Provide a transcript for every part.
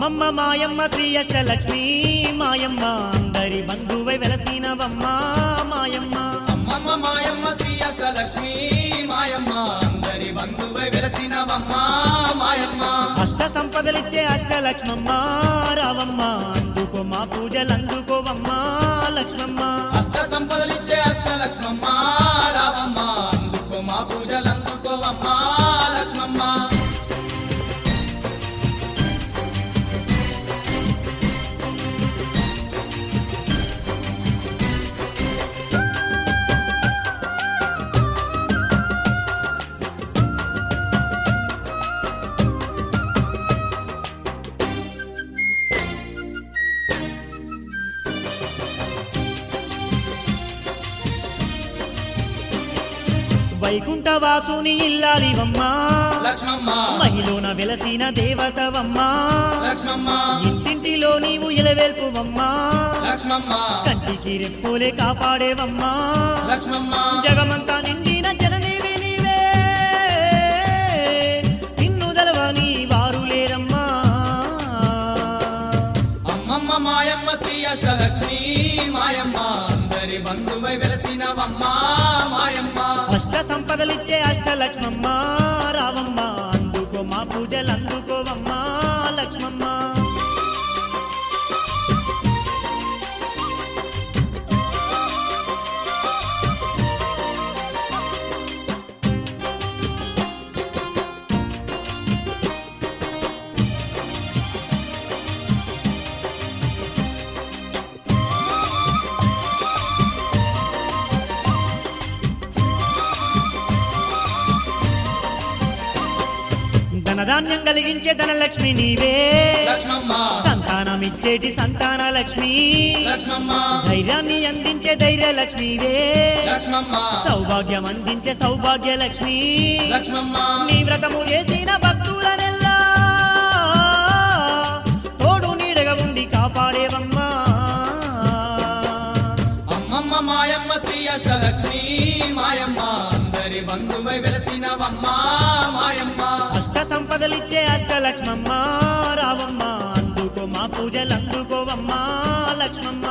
అమ్మమ్మ మాయమ్మ శ్రీ అష్టలక్ష్మి మాయమ్మ అందరి బంధువై వెలసినవమ్మ మాయమ్మ అమ్మమ్మ మాయమ్మ శ్రీ అష్టలక్ష్మి మాయమ్మ అందరి బంధువై వెలసినవమ్మ మాయమ్మ అష్ట సంపదలిచ్చే అష్టలక్ష్మమ్మ రావమ్మ అందుకో మా పూజలందుకోవమ్మ లక్ష్మమ్మ అష్ట సంపదలిచ్చే అష్టలక్ష్మమ్మ రావమ్మ అందుకో మా పూజలందుకోవమ్మ లక్ష్మమ్మ వైకుంఠవాసుని ఇల్లాలివమ్మ లక్ష్మమ్మ మహిళన వెలసిన దేవతవమ్మ లక్ష్మమ్మ ఇంటింటిలో నీవు ఇలవేల్పువమ్మ లక్ష్మమ్మ కంటికి రెప్పులే కాపాడేవమ్మ లక్ష్మమ్మ జగమంతా నిండిన జననీవి నీవే నిన్ను దలవని వారు లేరమ్మా అమ్మమ్మ మాయమ్మ శ్రీ అష్టలక్ష్మి మాయమ్మ అందరి బంధువై వెలసినవమ్మ మాయమ్మ అష్ట సంపదలిచ్చే అష్టలక్ష్మమ్మ రావమ్మ అందుకో మా పూజలందుకోవమ్మ లక్ష్మమ్మ ధనధాన్యం కలిగించే ధనలక్ష్మి నీవే లక్ష్మమ్మ సంతానమిచ్చేటి సంతాన లక్ష్మి లక్ష్మమ్మ ధైర్యాన్ని అందించే ధైర్య లక్ష్మివే లక్ష్మమ్మ సౌభాగ్యం అందించే సౌభాగ్య లక్ష్మి లక్ష్మమ్మ నీ వ్రతము చేసిన భక్తులనెల్లా తోడు నీడగా ఉండి కాపాడేవమ్మా అమ్మమ్మ మాయమ్మ శ్రీ అష్టలక్ష్మి మాయమ్మ అందరి బంధువై వెలసినవమ్మ మాయమ్మ అష్ట సంపదలిచ్చే అష్టలక్ష్మమ్మ రావమ్మ అందుకో మా పూజలందుకోవమ్మ లక్ష్మమ్మ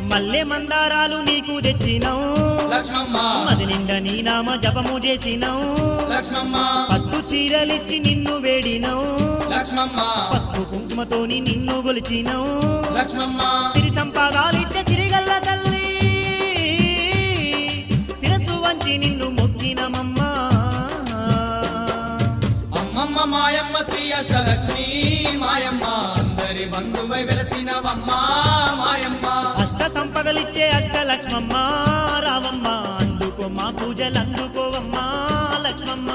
మల్లె మందారాలు నీకు తెచ్చినావు లక్ష్మమ్మ మది నిండా నీ నామ జపము చేసినావు లక్ష్మమ్మ పట్టు చీరలిచ్చి నిన్ను వేడినావు లక్ష్మమ్మ పసుపు కుంకుమతోని నిన్ను గొలిచినావు లక్ష్మమ్మ సిరి సంపాదాలిచ్చే సిరిగల్ల తల్లి శిరస్సు వంచి నిన్ను మొక్కినమమ్మా అమ్మమ్మ మాయమ్మ శ్రీ అష్టలక్ష్మి మాయమ్మ అందరి బంధువై వెలసినవమ్మ మాయమ్మ అష్ట సంపదలిచ్చే అష్టలక్ష్మమ్మ రావమ్మ అందుకో మా పూజలందుకోవమ్మ లక్ష్మమ్మ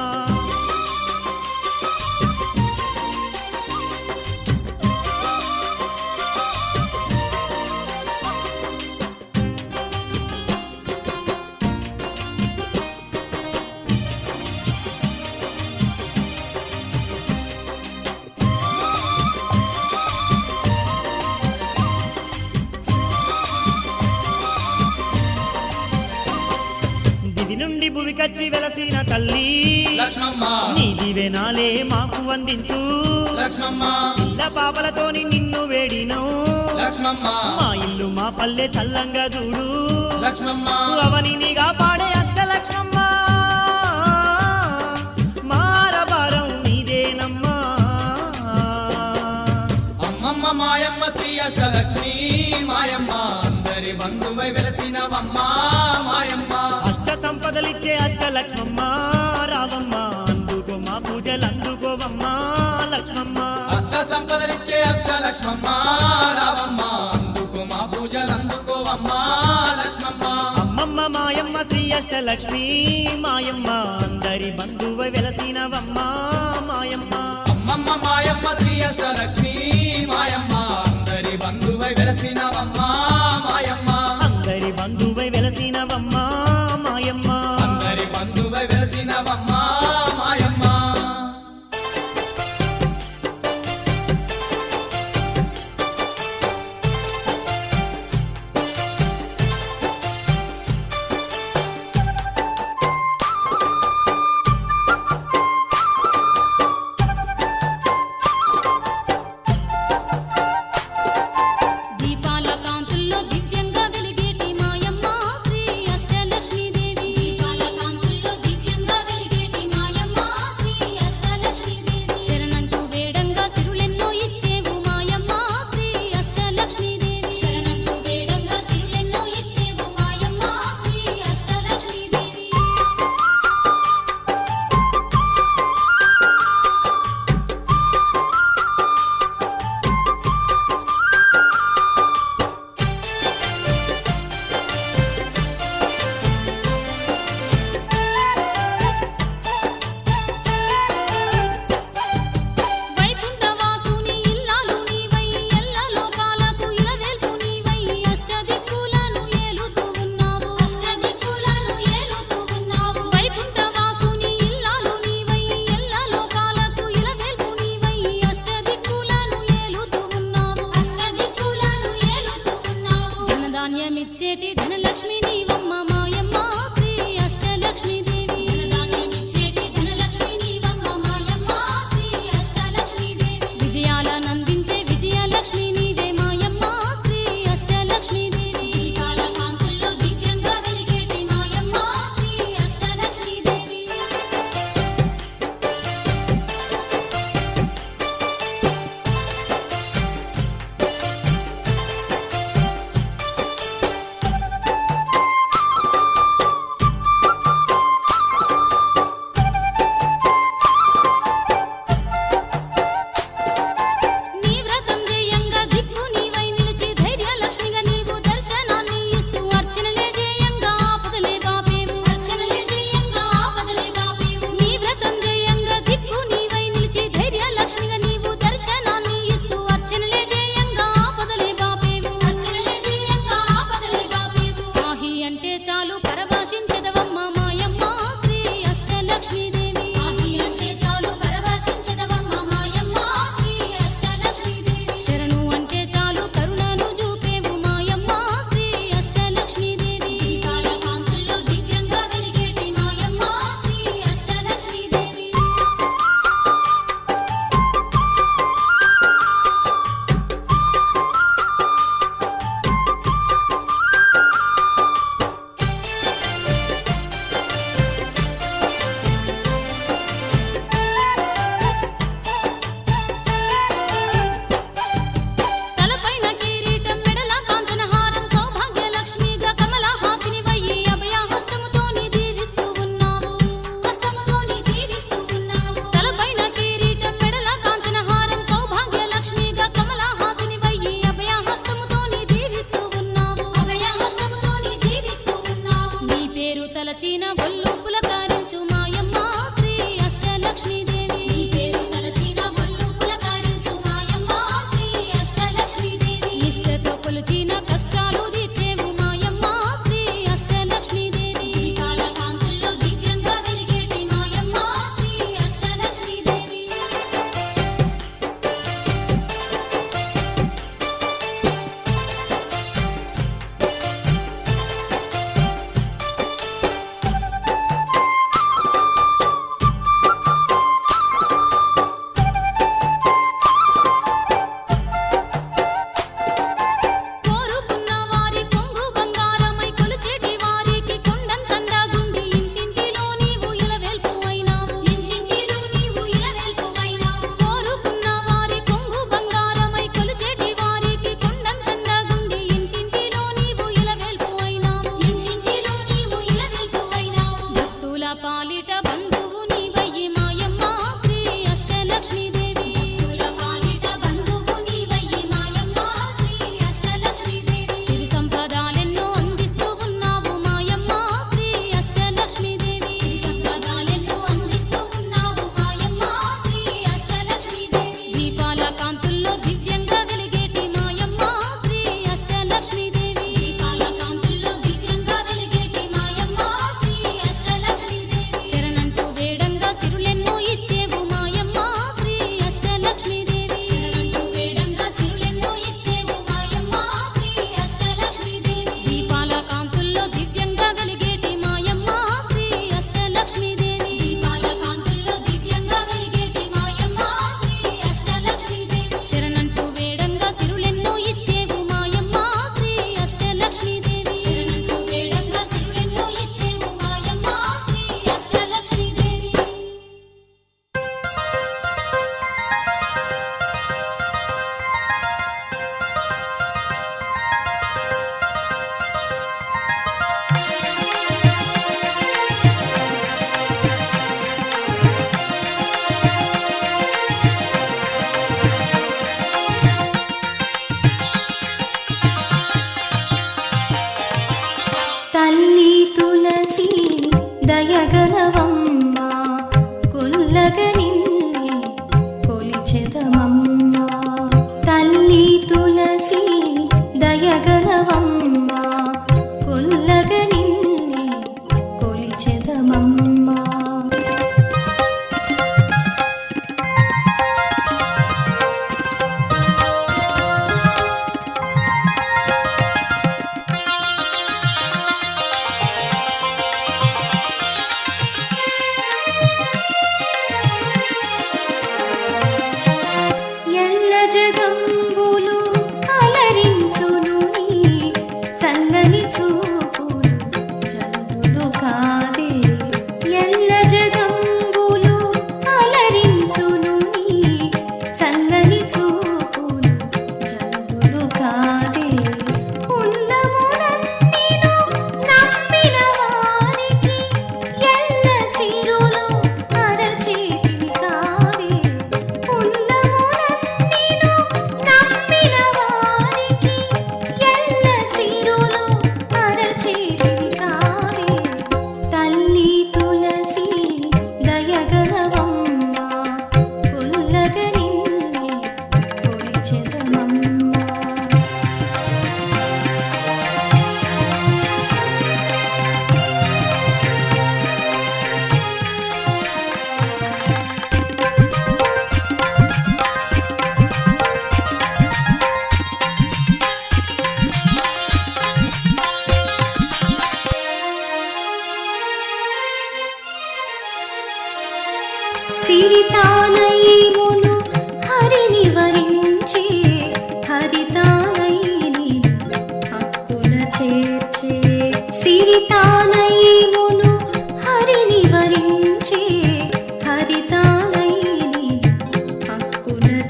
దివి నుండి భువికచ్చి వెలసిన తల్లి లక్ష్మమ్మ నీ దివెనాలే మాకు అందించు లక్ష్మమ్మ ఇళ్ళ పాపలతోని నిన్ను వేడినో లక్ష్మమ్మ మా ఇల్లు మా పల్లె చల్లంగా చూడు లక్ష్మమ్మ అవనిని కాపాడే అష్టలక్ష్మమ్మ మారబారం నీదేనమ్మా అమ్మమ్మ మాయమ్మ శ్రీ అష్టలక్ష్మి మాయమ్మ అందరి బంధువై వెలసినవమ్మ మాయమ్మ అష్ట సంపదలిచ్చే అష్టలక్ష్మమ్మ రావమ్మ అందుకో మా పూజలందుకోవమ్మ లక్ష్మమ్మ అష్ట సంపదలిచ్చే అష్టలక్ష్మమ్మ రావమ్మ అందుకో మా పూజలందుకోవమ్మ లక్ష్మమ్మ అమ్మమ్మ మాయమ్మ శ్రీ అష్టలక్ష్మి మాయమ్మ అందరి బంధువై వెలసినవమ్మ మాయమ్మ అమ్మమ్మ మాయమ్మ శ్రీ అష్టలక్ష్మి మాయమ్మ అందరి బంధువై వెలసినవమ్మ మాయమ్మ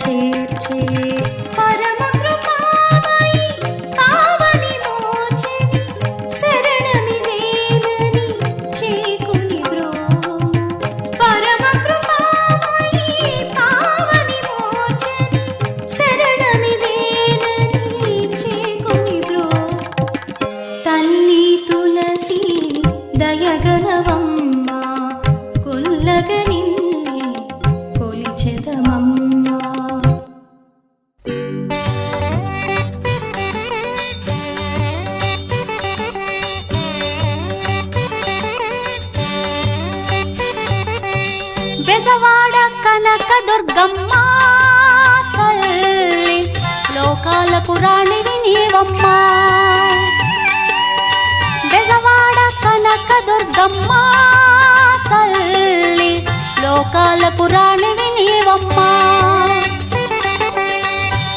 చేర్చే పరమ కృపామయి కావని మోచెని శరణమిదేనని చేకుని బ్రోవుము పరమ కృపామయి కావని మోచెని శరణమిదేనని చేకుని బ్రో తల్లి తులసి దయగనవమ్మ కొల్లగ నిన్నే కొలిచెదమమ్మ బెజవాడ కనక దుర్గమ్మ తల్లి లోకాలకు రాణివి నీవమ్మ బెజవాడ కనక దుర్గమ్మ తల్లి లోకాలకు రాణివి నీవమ్మ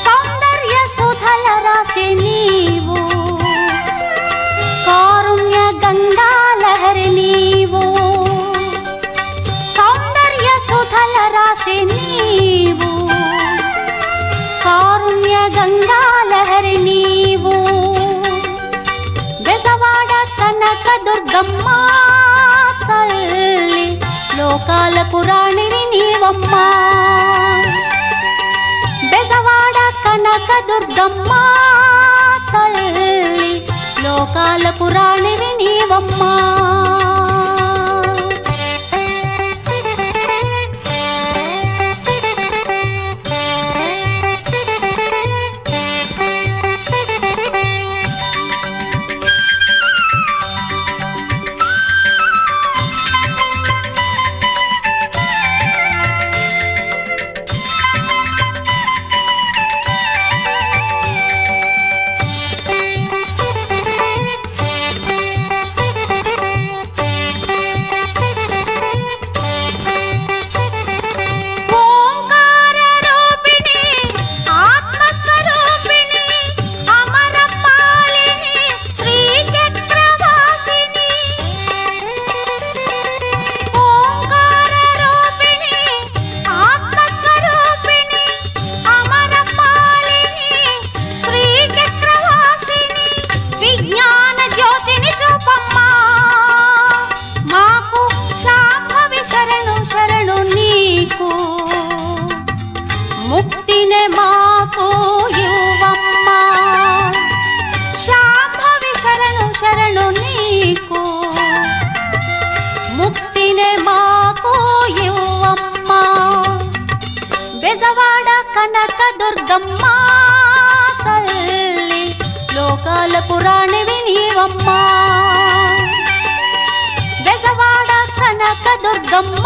సౌందర్య సుధల రాశి నీవు కారుణ్య గంగాలహరి నీవు సౌందర్య సుధల రాశి నీవు కారుణ్య గంగాలహరి నీవు బెజవాడ కనక దుర్గమ్మ తల్లి లోకాలకు రాణివి నీవమ్మ బెజవాడ కనక దుర్గమ్మ తల్లి లోకాలకు రాణివి నీవమ్మ ముక్తినే మాకు యువమ్మ శాంభవి శరణు శరణు నీకు ముక్తినే మాకు యువమ్మ బెజవాడ కనక దుర్గమ్మ తల్లి లోకాలకు రాణివి నీవమ్మ బెజవాడ కనక దుర్గమ్మ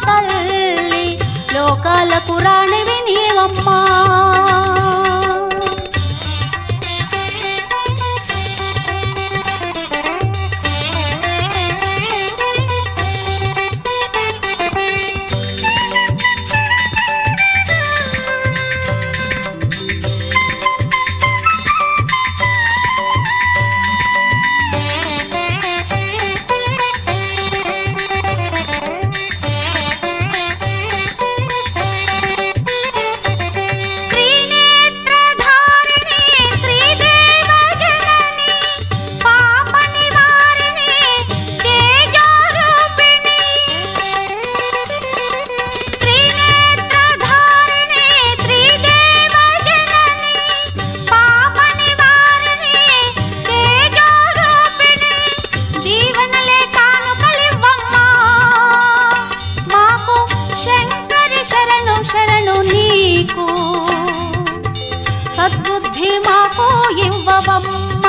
తల్లి లోకాలకు రాణివి నీవమ్మ సద్బుద్ధి మాకు ఇవ్వవమ్మ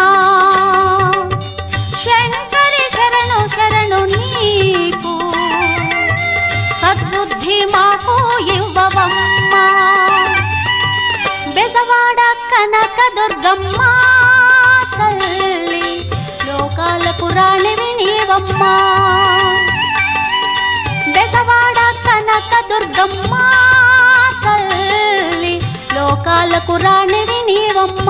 శంకరి శరణు శరణు నీకు సద్బుద్ధి మాకు ఇవ్వవమ్మ బెజవాడ కనక దుర్గమ్మ తల్లి లోకాలకు రాణివి నీవమ్మ బెజవాడ కనక దుర్గమ్మ తల్లి లోకాలకు రాణివి నీవమ్మ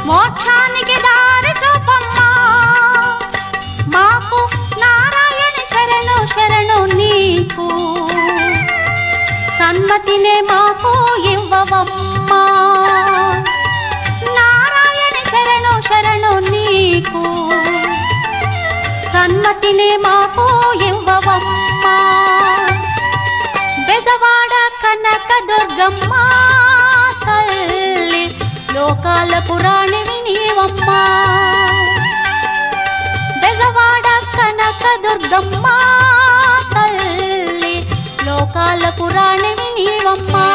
మోక్షానికి దారి చూపమ్మా మాకు నారాయణ శరణు శరణు నీకు సన్మతినే మాకు ఇవ్వవమ్మా నారాయణ శరణు శరణు నీకు సన్మతినే మాకు ఇవ్వవమ్మా బెజవాడ కనక దుర్గమ్మ తల్లి లోకాలకు రాణివి నీవమ్మా బెజవాడ కనక దుర్గమ్మ తల్లి లోకాలకు రాణివి నీవమ్మా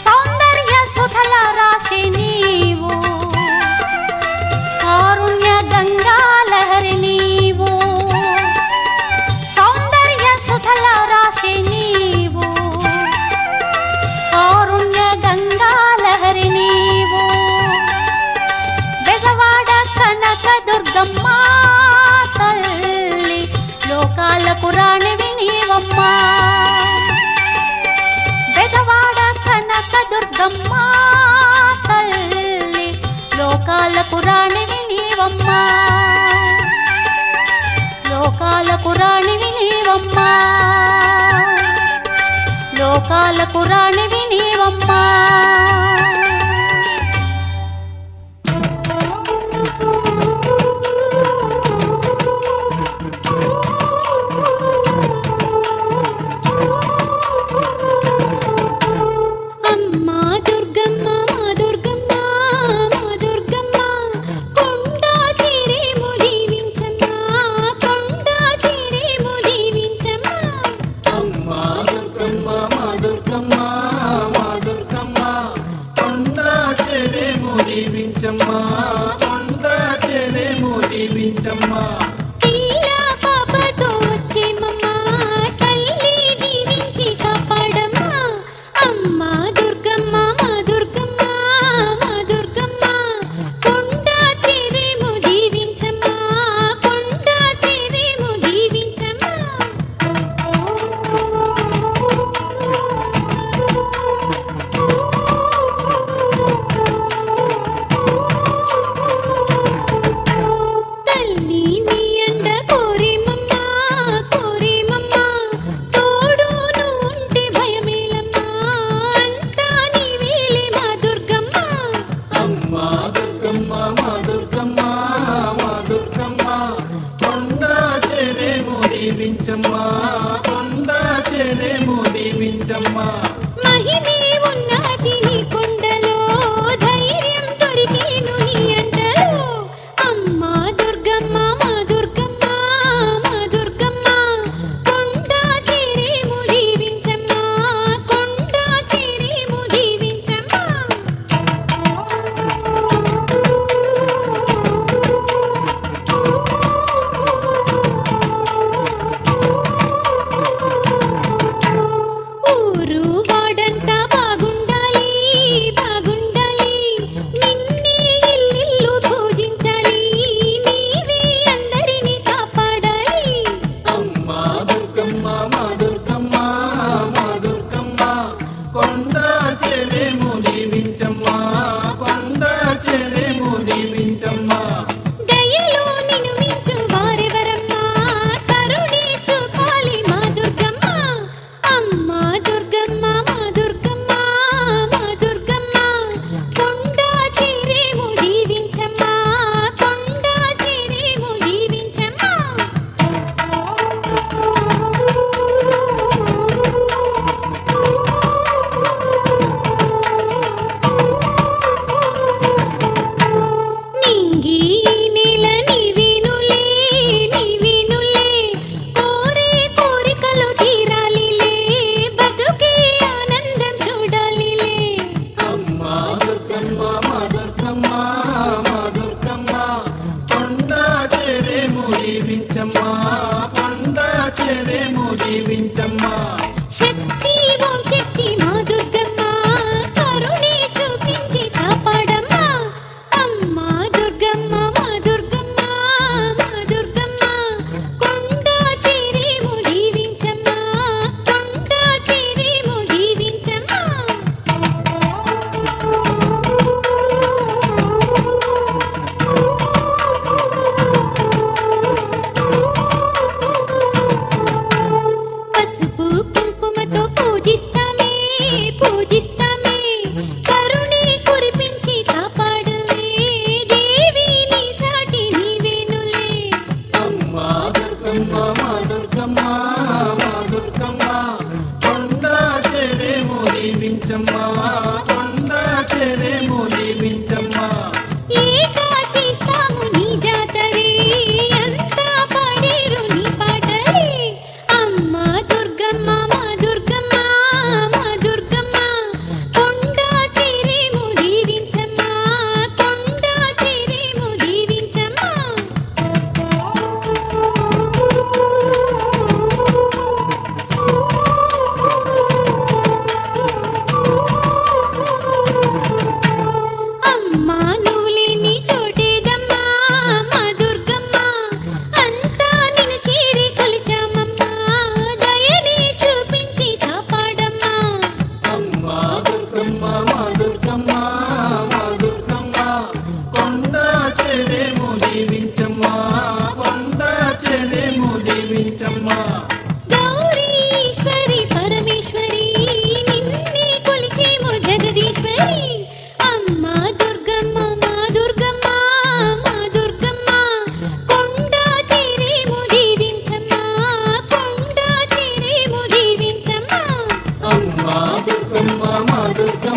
సౌందర్య సుధల రాశి నీవు కారుణ్య గంగా లహరి నీవు సౌందర్య సుధల రాశి నీవు కారుణ్య గంగా లహరి నీవు బెజవాడ కనక దుర్గమ్మ తల్లి లోకాలకు రాణివి నీవమ్మా బెజవాడ కనక దుర్గమ్మ తల్లి లోకాలకు రాణివి నీవమ్మా లోకాలకు రాణివి నీవమ్మా లోకాలకు రాణివి నీవమ్మా అమ్మా దుర్గమ్మ మా దుర్గమ్మ మా దుర్గమ్మ కొండా చిరేము దీవించమ్మా కొండా చిరేము దీవించమ్మా అమ్మా దుర్గమ్మ మా దుర్గమ్మ మా దుర్గమ్మ కొండా చెరేము దీవించమ్మా కొండా చెరేము దీవించమ్మా పిల్ల పాపతో వచ్చేమమ్మా తల్లి దీవించి కాపాడమ్మా అమ్మా దుర్గమ్మ మా దుర్గమ్మ మా దుర్గమ్మ కొండా చిరేము దీవించమ్మా కొండా చిరేము దీవించమ్మా తల్లి నీ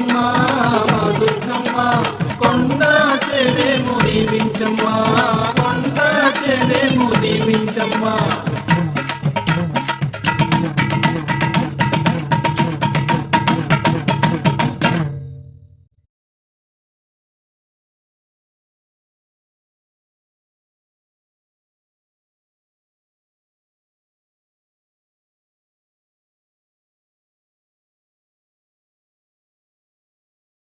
దుర్గమ్మ మా దుర్గమ్మ కొండ చెరేము దీవించమ్మ కొండ చెరేము దీవించమ్మ